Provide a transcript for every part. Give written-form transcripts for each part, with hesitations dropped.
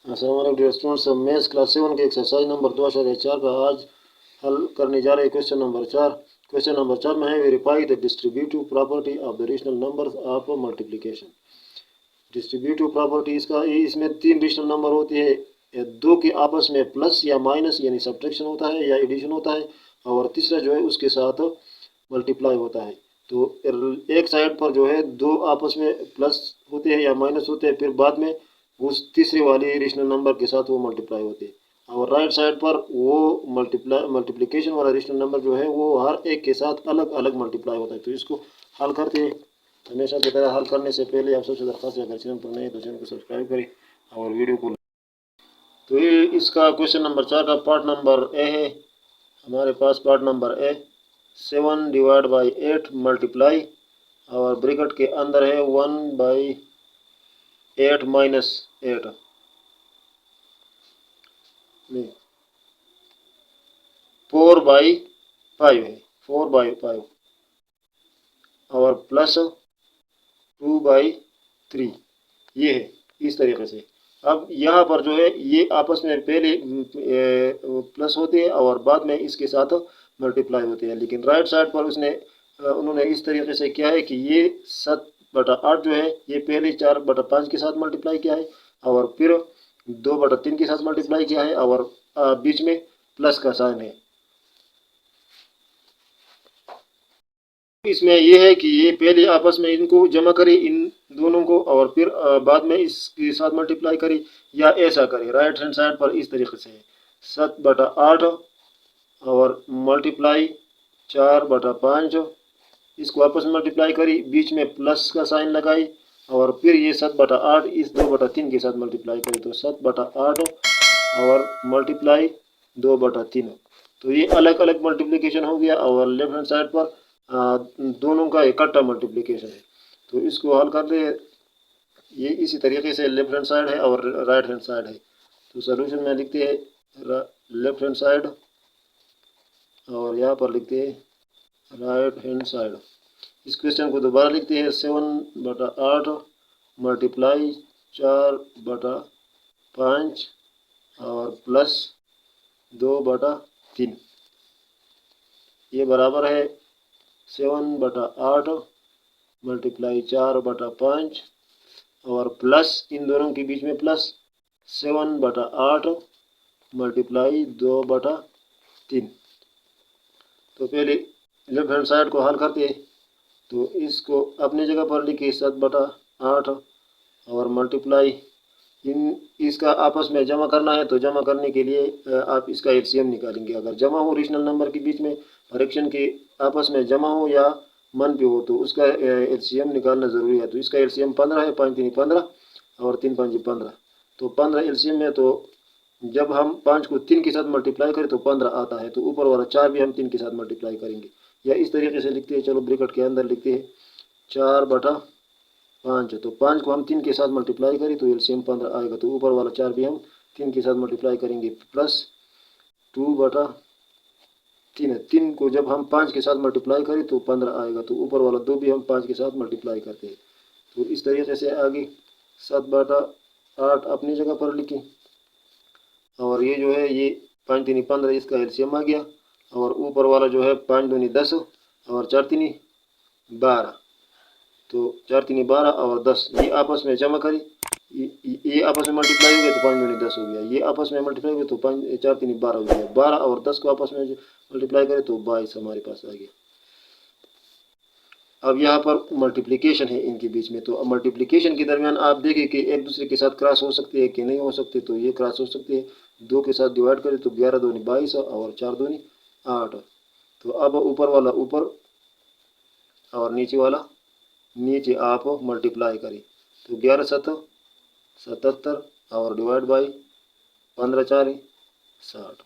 अस्सलाम dear students, हम maths class 7 के एक्सरसाइज नंबर 2.4 का आज हल करने जा रहे हैं। क्वेश्चन नंबर 4 में है verify the distributive property of the rational numbers of multiplication. Distributive property इसमें तीन रेशनल नंबर होती है। दो के आपस में प्लस या माइनस यानी सब्ट्रैक्शन होता है या एडिशन होता है, और तीसरा जो है उसके साथ मल्टीप्लाई होता है। तो एक साइड पर जो है दो आपस में प्लस होते हैं या माइनस होते हैं, फिर बाद में उस तीसरे वाले रेशनल नंबर के साथ वो मल्टीप्लाई होते हैं। और राइट साइड पर वो मल्टीप्लिकेशन वाला रेशनल नंबर जो है वो हर एक के साथ अलग अलग मल्टीप्लाई होता है। तो इसको हल करते हैं। हमेशा की तरह हल करने से पहले आप सबसे दरख्वास्त है, अगर चैनल पर नए तो चैनल को सब्सक्राइब करें और वीडियो को। तो ये इसका क्वेश्चन नंबर 4 का पार्ट नंबर ए है। हमारे पास part number A 7 divide by 8 multiply, और ब्रैकेट के अंदर है 1/8 माइनस 8 नहीं 4/5 है, 4/5 और प्लस 2/3 ये है। इस तरीके से अब यहाँ पर जो है ये आपस में पहले प्लस होते हैं और बाद में इसके साथ मल्टीप्लाई होते हैं। लेकिन राइट साइड पर उन्होंने इस तरीके से किया है कि ये 7/8 जो है ये पहले 4/5 के साथ मल्टीप्लाई किया है, और फिर 2/3 के साथ मल्टीप्लाई किया है, और बीच में प्लस का साइन है। इसमें यह है कि ये पहले आपस में इनको जमा करे इन दोनों को, और फिर बाद में इसके साथ मल्टीप्लाई करे, या ऐसा करे राइट हैंड साइड पर इस तरीके से 7/8 और मल्टीप्लाई 4/5, इसको आपस में मल्टीप्लाई करी, बीच में प्लस का साइन लगाई, और फिर ये 7/8 इस 2/3 के साथ मल्टीप्लाई करी। तो 7/8 और मल्टीप्लाई 2/3, तो ये अलग अलग मल्टीप्लिकेशन हो गया। और लेफ्ट हैंड साइड पर दोनों का इकट्ठा मल्टीप्लिकेशन है। तो इसको हल कर ले। ये इसी तरीके से लेफ्ट हैंड साइड है और राइट हैंड साइड है। तो सोल्यूशन में लिखते हैं लेफ्ट हैंड साइड, और यहाँ पर लिखते हैं राइट हैंड साइड। इस क्वेश्चन को दोबारा लिखते हैं 7/8 मल्टीप्लाई 4/5 और प्लस 2/3, ये बराबर है 7/8 मल्टीप्लाई 4/5 और प्लस इन दोनों के बीच में प्लस 7/8 मल्टीप्लाई 2/3। तो पहले लेफ्ट हैंड साइड को हल करते हैं। तो इसको अपनी जगह पर लिखिए 7/8 और मल्टीप्लाई इसका आपस में जमा करना है। तो जमा करने के लिए आप इसका एलसीएम निकालेंगे। अगर जमा हो रेशनल नंबर के बीच में, फ्रैक्शन के आपस में जमा हो या मन पे हो, तो उसका एलसीएम निकालना ज़रूरी है। तो इसका एलसीएम 15 है, 5 3 15 और 3 5 15। तो 15 एलसीएम है। तो जब हम 5 को 3 के साथ मल्टीप्लाई करें तो 15 आता है। तो ऊपर वाला 4 भी हम 3 के साथ मल्टीप्लाई करेंगे, या इस तरीके से लिखते हैं। चलो ब्रैकेट के अंदर लिखते हैं 4/5। तो 5 को हम 3 के साथ मल्टीप्लाई करें तो एलसीएम 15 आएगा। तो ऊपर वाला 4 भी हम 3 के साथ मल्टीप्लाई करेंगे, प्लस 2/3 3 को जब हम 5 के साथ मल्टीप्लाई करें तो 15 आएगा। तो ऊपर वाला 2 भी हम 5 के साथ मल्टीप्लाई करते हैं। तो इस तरीके से आगे 7/8 अपनी जगह पर लिखें, और ये जो है ये 5 3 15 इसका एलसीएम आ गया, और ऊपर वाला जो है 5 दूनी 10 और 4 3 12। तो 4 3 12 और 10 ये आपस में जमा करें, ये आपस में मल्टीप्लाई हो गया तो 5 दूनी 10 हो गया, ये आपस में मल्टीप्लाई हो गया तो 4 3 12 हो गया। 12 और 10 को आपस में मल्टीप्लाई करें तो 22 हमारे पास आ गया। अब यहाँ पर मल्टीप्लिकेशन है इनके बीच में। तो मल्टीप्लिकेशन के दरमियान आप देखें कि एक दूसरे के साथ क्रॉस हो सकते हैं कि नहीं हो सकते। तो ये क्रॉस हो सकते हैं। 2 के साथ डिवाइड करें तो 11 दूनी 22 और 4 दूनी 8। तो अब ऊपर वाला ऊपर और नीचे वाला नीचे आप मल्टीप्लाई करें। तो 11 7 77 और डिवाइड बाई 15 4 60।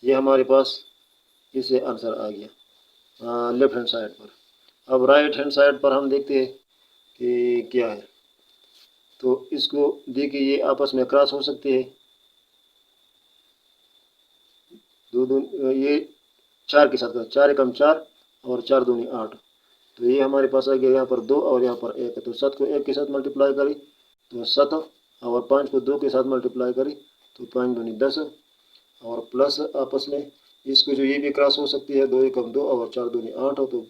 ये हमारे पास इससे आंसर आ गया लेफ्ट हैंड साइड पर। अब राइट हैंड साइड पर हम देखते हैं कि क्या है। तो इसको देखिए ये आपस में क्रॉस हो सकते हैं। ये 4 के साथ 4 एकम 4 और 4 दूनी 8। तो ये हमारे पास आ गया यहाँ पर 2 और यहाँ पर 1। तो 7 को 1 के साथ मल्टीप्लाई करें तो 7 और 5 को 2 के साथ मल्टीप्लाई करें तो 5 दूनी 10 और प्लस आपस में इसको जो ये भी क्रॉस हो सकती है, 2 एकम 2 और 4 दूनी 8 हो, तो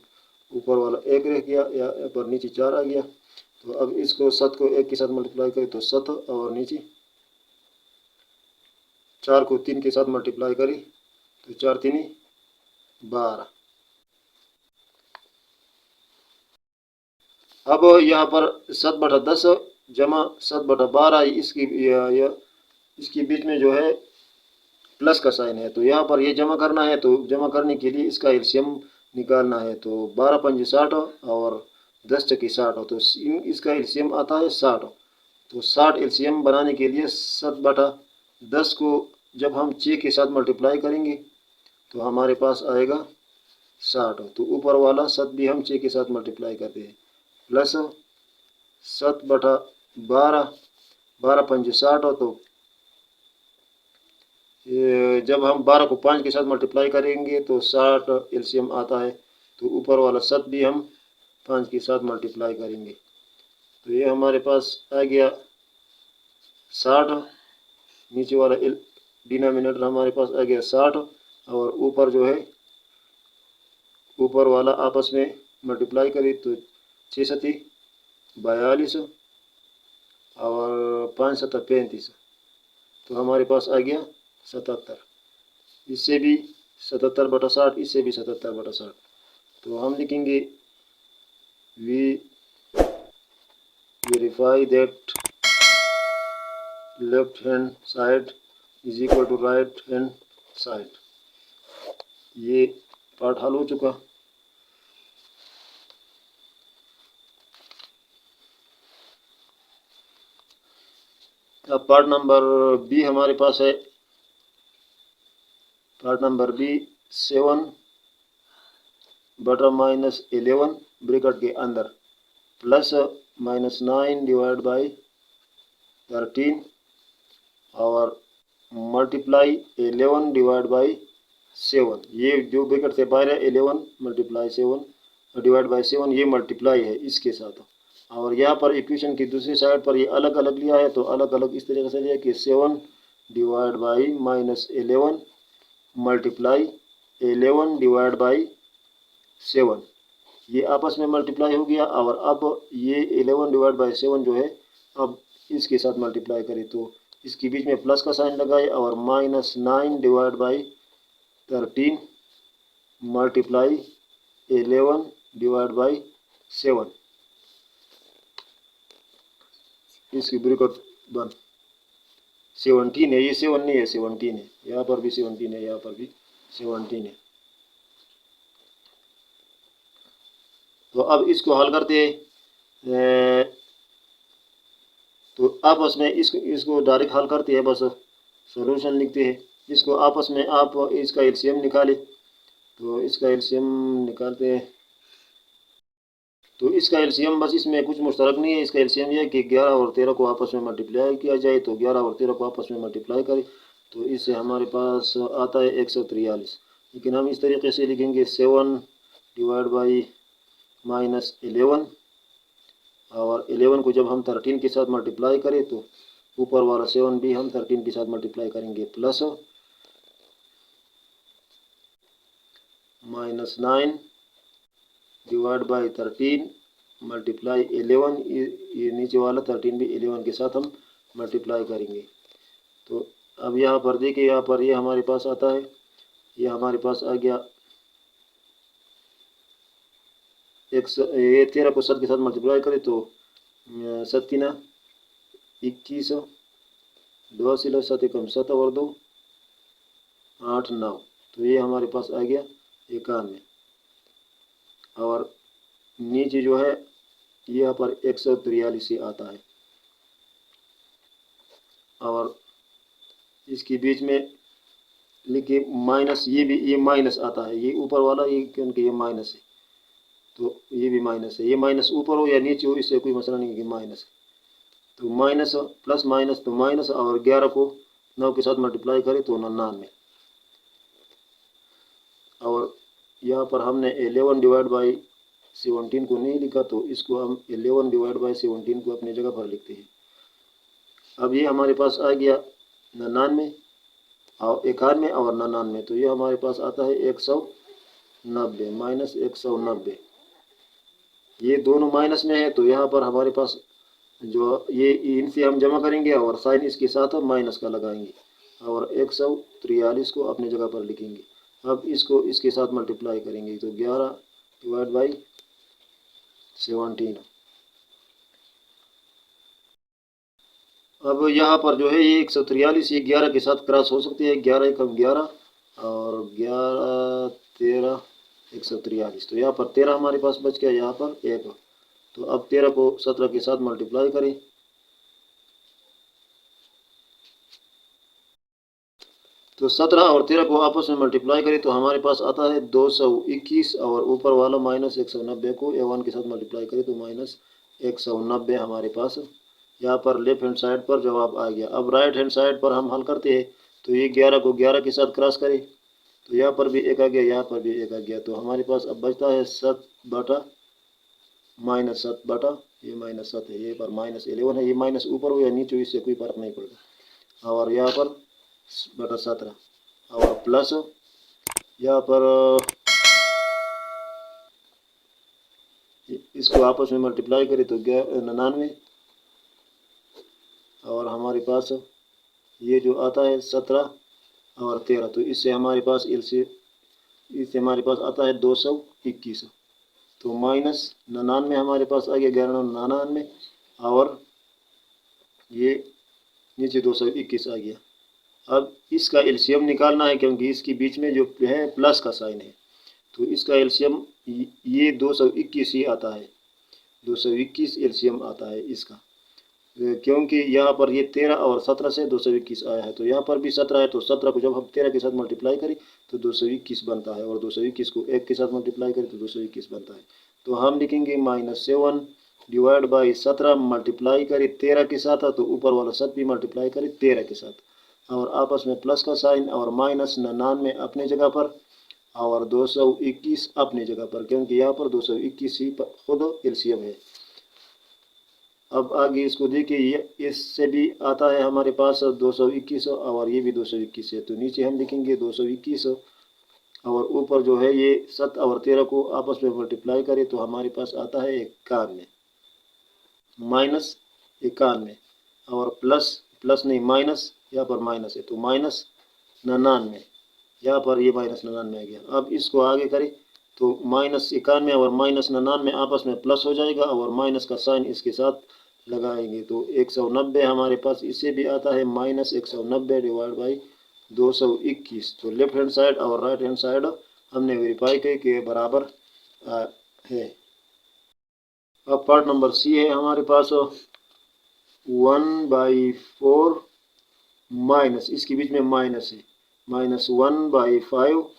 ऊपर वाला 1 रह गया या पर नीचे 4 आ गया। तो अब इसको 7 को 1 के साथ मल्टीप्लाई करें तो 7 और नीचे 4 को 3 के साथ मल्टीप्लाई करें तो 4 3 12। अब यहाँ पर 7/10 जमा 7/12 इसकी बीच में जो है प्लस का साइन है, तो यहाँ पर ये जमा करना है। तो जमा करने के लिए इसका एलसीएम निकालना है। तो 12 पंजे 60 और 10 चक्की 60 तो इसका एलसीएम आता है 60। तो 60 एलसीएम बनाने के लिए 7/10 को जब हम 6 के साथ मल्टीप्लाई करेंगे तो हमारे पास आएगा 60। तो ऊपर वाला 7 भी हम 6 के साथ मल्टीप्लाई करते हैं प्लस 7/12 12 पंजे 60 तो जब हम 12 को 5 के साथ मल्टीप्लाई करेंगे तो 60 एलसीएम आता है। तो ऊपर वाला 7 भी हम 5 के साथ मल्टीप्लाई करेंगे तो ये हमारे पास आ गया 60। नीचे वाला डिनोमिनेटर हमारे पास आ गया 60 और ऊपर जो है ऊपर वाला आपस में मल्टीप्लाई करें तो 6 सती 42 और 5 सता 35 तो हमारे पास आ गया 77। इससे भी 77/60, इससे भी 77/60। तो हम लिखेंगे we verify that left hand side is equal to right hand side. ये पार्ट हल हो चुका। अब पार्ट नंबर बी हमारे पास है। पार्ट नंबर बी 7/-11 ब्रैकेट के अंदर प्लस -9 डिवाइड बाई 13 और मल्टीप्लाई 11 डिवाइड बाई 7। ये जो ब्रैकेट से बाहर है 11 मल्टीप्लाई 7 डिवाइड बाई 7 ये मल्टीप्लाई है इसके साथ। और यहाँ पर इक्वेशन की दूसरी साइड पर ये अलग अलग लिया है तो अलग अलग इस तरीके से लिया कि 7 divide by -11 multiply 11 divide by 7 ये आपस में मल्टीप्लाई हो गया। और अब ये 11 डिवाइड बाई 7 जो है अब इसके साथ मल्टीप्लाई करें तो इसके बीच में प्लस का साइन लगाए और -9 divide by 13 multiply 11 divide by 7 इसकी ब्रैकेट बंद। 17 है, ये 7 नहीं है 17 है। यहाँ पर भी 17 है, यहाँ पर भी 17 है। तो अब इसको हल करते हैं। तो आपस में इसको डायरेक्ट हल करते हैं, बस सॉल्यूशन लिखते हैं। इसको आपस में आप इसका एलसीएम निकालें। तो इसका एलसीएम निकालते हैं। तो इसका एलसीएम बस इसमें कुछ मुश्तरक नहीं है। इसका एलसीएम यह है कि 11 और 13 को आपस में मल्टीप्लाई किया जाए तो 11 और 13 को आपस में मल्टीप्लाई करें तो इससे हमारे पास आता है 143। लेकिन हम इस तरीके से लिखेंगे 7 डिवाइड बाई -11 और 11 को जब हम 13 के साथ मल्टीप्लाई करें तो ऊपर वाला 7 भी हम 13 के साथ मल्टीप्लाई करेंगे प्लस -9 डिवाइड बाई 13 मल्टीप्लाई 11 ये नीचे वाला 13 भी 11 के साथ हम मल्टीप्लाई करेंगे। तो अब यहाँ पर देखिए, यहाँ पर ये हमारे पास आता है, ये हमारे पास आ गया ये 13 को 7 के साथ मल्टीप्लाई करें तो 7 21 2 सिलो 7 एकम 7 और 2 8 9 तो ये हमारे पास आ गया 91। और नीचे जो है यहाँ पर 143 से आता है और इसके बीच में लिखिए माइनस, ये माइनस आता है, ये ऊपर वाला ये क्योंकि ये माइनस है तो ये भी माइनस है। ये माइनस ऊपर हो या नीचे हो इससे कोई मसला नहीं है कि माइनस है। तो माइनस प्लस माइनस तो माइनस और 11 को 9 के साथ मल्टीप्लाई करें तो 99। और यहाँ पर हमने 11 डिवाइड बाई 17 को नहीं लिखा तो इसको हम 11 डिवाइड बाई 17 को अपनी जगह पर लिखते हैं। अब ये हमारे पास आ गया 99 और 91 और 99, तो ये हमारे पास आता है 190 माइनस 190। ये दोनों माइनस में है, तो यहाँ पर हमारे पास जो ये इनसे हम जमा करेंगे और साइन इसके साथ माइनस का लगाएंगे और 143 को अपनी जगह पर लिखेंगे। अब इसको इसके साथ मल्टीप्लाई करेंगे, तो 11 डिवाइड बाई 17। अब यहाँ पर जो है ये 143 ये 11 के साथ क्रॉस हो सकती है, 11 कम 11 और 11 13 143, तो यहाँ पर 13 हमारे पास बच गया, यहाँ पर 1। तो अब 13 को 17 के साथ मल्टीप्लाई करें, तो 17 और 13 को आपस में मल्टीप्लाई करें तो हमारे पास आता है 221 और ऊपर वाला माइनस 190 को A1 के साथ मल्टीप्लाई करें तो माइनस 190 हमारे पास यहाँ पर लेफ्ट हैंड साइड पर जवाब आ गया। अब राइट हैंड साइड पर हम हल करते हैं, तो ये 11 को 11 के साथ क्रॉस करें, तो यहाँ पर भी 1 आ गया, यहाँ पर भी 1 आ गया, तो हमारे पास अब बचता है 7 बटा माइनस 7 बटा ये माइनस 7 है, ये पर माइनस 11 है, ये माइनस ऊपर हो या नीचे हो इससे कोई फर्क नहीं पड़ेगा, और यहाँ पर बटा 17 और प्लस यहाँ पर इसको आपस में मल्टीप्लाई करें तो 99 और हमारे पास ये जो आता है 17 और 13, तो इससे हमारे पास इससे हमारे पास आता है 221, तो माइनस 99 हमारे पास आ गया 1199 और ये नीचे 221 आ गया। अब इसका एलसीएम निकालना है, क्योंकि इसके बीच में जो है प्लस का साइन है, तो इसका एलसीएम ये 221 ही आता है, 221 एलसीएम आता है इसका, क्योंकि यहाँ पर ये 13 और 17 से 221 आया है, तो यहाँ पर भी 17 है, तो 17 को जब हम 13 के साथ मल्टीप्लाई करें तो 221 बनता है, और 221 को 1 के साथ मल्टीप्लाई करें तो 221 बनता है। तो हम लिखेंगे -7 डिवाइड बाई 17 मल्टीप्लाई करें 13 के साथ, तो ऊपर वाला सब भी मल्टीप्लाई करें 13 के साथ, और आपस में प्लस का साइन और माइनस 99 अपने जगह पर और 221 अपनी जगह पर, क्योंकि यहाँ पर 221 ही खुद एलसीएम है। अब आगे इसको देखिए, ये इससे भी आता है हमारे पास 221 और ये भी 221 है, तो नीचे हम लिखेंगे 221 और ऊपर जो है ये 7 और 13 को आपस में मल्टीप्लाई करें तो हमारे पास आता है 91 माइनस 91 और प्लस नहीं माइनस, यहाँ पर माइनस है तो माइनस 99, यहाँ पर ये माइनस 99 आ गया। अब इसको आगे करें तो -91 और माइनस 99 आपस में प्लस हो जाएगा और माइनस का साइन इसके साथ लगाएंगे, तो 190 हमारे पास इससे भी आता है -190 डिवाइड बाई 221, तो लेफ्ट हैंड साइड और राइट हैंड साइड हमने वेरीफाई किए कि बराबर है। अब पार्ट नंबर सी है हमारे पास 1/4 माइनस, इसके बीच में माइनस है, -1/5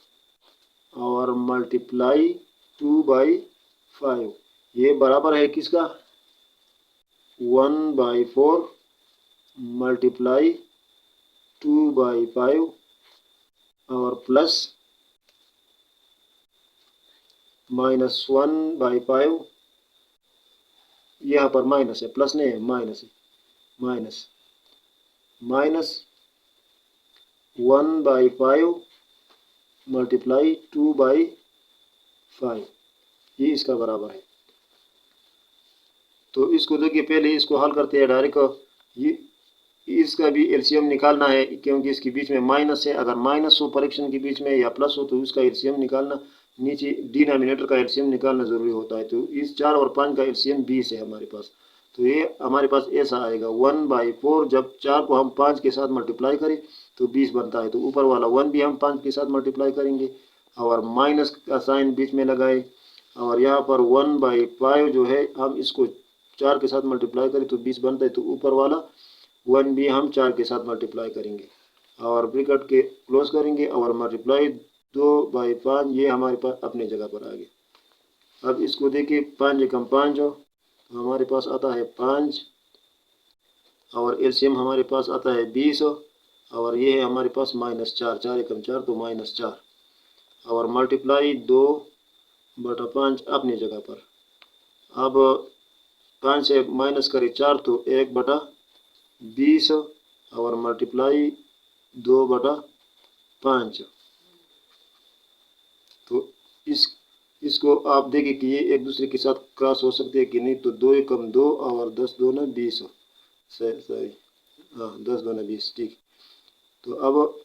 और मल्टीप्लाई 2/5, ये बराबर है किसका 1/4 मल्टीप्लाई 2/5 और प्लस -1/5, यहाँ पर माइनस है प्लस नहीं है माइनस है, माइनस 1/5 मल्टीप्लाई 2/5, ये इसका बराबर है। तो इसको देखिए, पहले इसको हल करते हैं डायरेक्ट, ये इसका भी एलसीएम निकालना है, क्योंकि इसके बीच में माइनस है, अगर माइनस हो परीक्षण के बीच में या प्लस हो तो उसका एलसीएम निकालना, नीचे डिनोमिनेटर का एलसीएम निकालना ज़रूरी होता है। तो इस 4 और 5 का एलसीएम 20 है हमारे पास, तो ये हमारे पास ऐसा आएगा 1/4, जब 4 को हम 5 के साथ मल्टीप्लाई करें तो 20 बनता है, तो ऊपर वाला 1 भी हम 5 के साथ मल्टीप्लाई करेंगे और माइनस का साइन बीच में लगाए, और यहाँ पर 1/5 जो है हम इसको 4 के साथ मल्टीप्लाई करें तो 20 बनता है, तो ऊपर वाला 1 भी हम 4 के साथ मल्टीप्लाई करेंगे और ब्रैकेट के क्लोज करेंगे और मल्टीप्लाई 2/5, ये हमारे पास अपने जगह पर आ गया। अब इसको देखिए, 5 एकम 5 तो हमारे पास आता है 5 और एलसीएम हमारे पास आता है 20 और ये है हमारे पास -4, 4 एकम 4 तो -4 और मल्टीप्लाई 2/5 अपनी जगह पर। अब 5 से माइनस करें 4 तो 1/4 20 और मल्टीप्लाई 2/5। तो इसको आप देखिए कि ये एक दूसरे के साथ क्रॉस हो सकते हैं कि नहीं। तो 2 एकम 2 और 10 दूना 20, सही, हाँ 10 दूना 20, ठीक। तो अब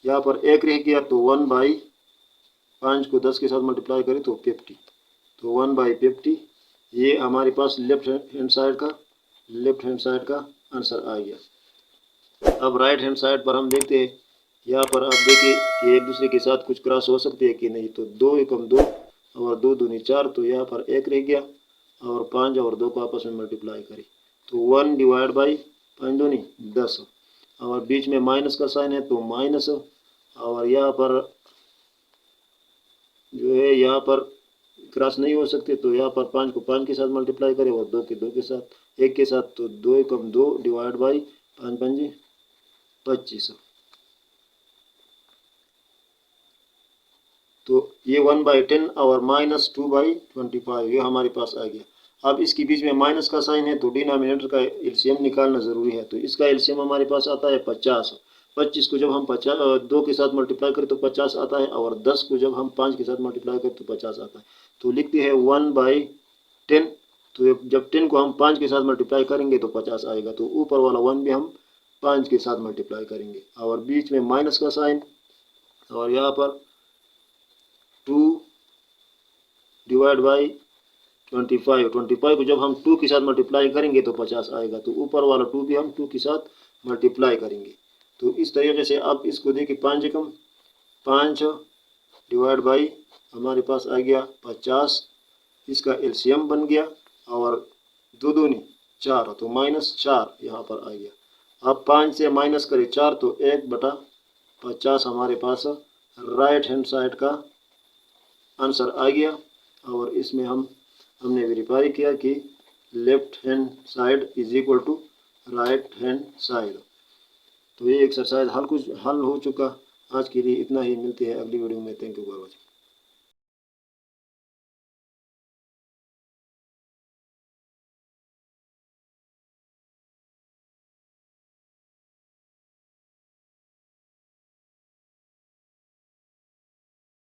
यहाँ पर एक रह गया, तो 1/5 को 10 के साथ मल्टीप्लाई करें तो 50। तो 1/50 ये हमारे पास लेफ्ट हैंड साइड का आंसर आ गया। अब राइट हैंड साइड पर हम देखते हैं, यहाँ पर आप देखिए कि एक दूसरे के साथ कुछ क्रॉस हो सकते हैं कि नहीं। तो 2 एकम 2 और 2 दूनी 4, तो यहाँ पर एक रह गया और 5 और 2 को आपस में मल्टीप्लाई करें तो 1/5 दूनी 10 और बीच में माइनस का साइन है तो माइनस, और यहाँ पर जो है यहाँ पर क्रॉस नहीं हो सकते। तो यहाँ पर 5 को 5 के साथ मल्टीप्लाई करें और 2 के साथ, 1 के साथ। तो 2 एकम 2 डिवाइड बाई 5 5 25। तो ये 1/10 और -2/25 ये हमारे पास आ गया। अब इसके बीच में माइनस का साइन है तो डिनोमिनेटर का एलसीएम निकालना ज़रूरी है। तो इसका एलसीएम हमारे पास आता है 50। 25 को जब हम 2 के साथ मल्टीप्लाई करें तो 50 आता है, और 10 को जब हम 5 के साथ मल्टीप्लाई करें तो 50 आता है। तो लिखते हैं 1/10। तो जब 10 को हम 5 के साथ मल्टीप्लाई करेंगे तो 50 आएगा। तो ऊपर वाला 1 भी हम 5 के साथ मल्टीप्लाई करेंगे और बीच में माइनस का साइन, और यहाँ पर 2 डिवाइड बाई 25 को जब हम 2 के साथ मल्टीप्लाई करेंगे तो 50 आएगा। तो ऊपर वाला 2 भी हम 2 के साथ मल्टीप्लाई करेंगे। तो इस तरीके से आप इसको देखिए, 5 एकम 5 डिवाइड बाई हमारे पास आ गया 50, इसका एलसीएम बन गया, और 2 दूनी 4 तो -4 यहाँ पर आ गया। अब 5 से माइनस करें 4 तो 1/50 हमारे पास राइट हैंड साइड का आंसर आ गया। और इसमें हमने वेरीफाई किया कि left hand side is equal to right hand side. तो ये एक्सरसाइज हल हो चुका। आज के लिए इतना ही, मिलते हैं अगली वीडियो में। Thank you for watching.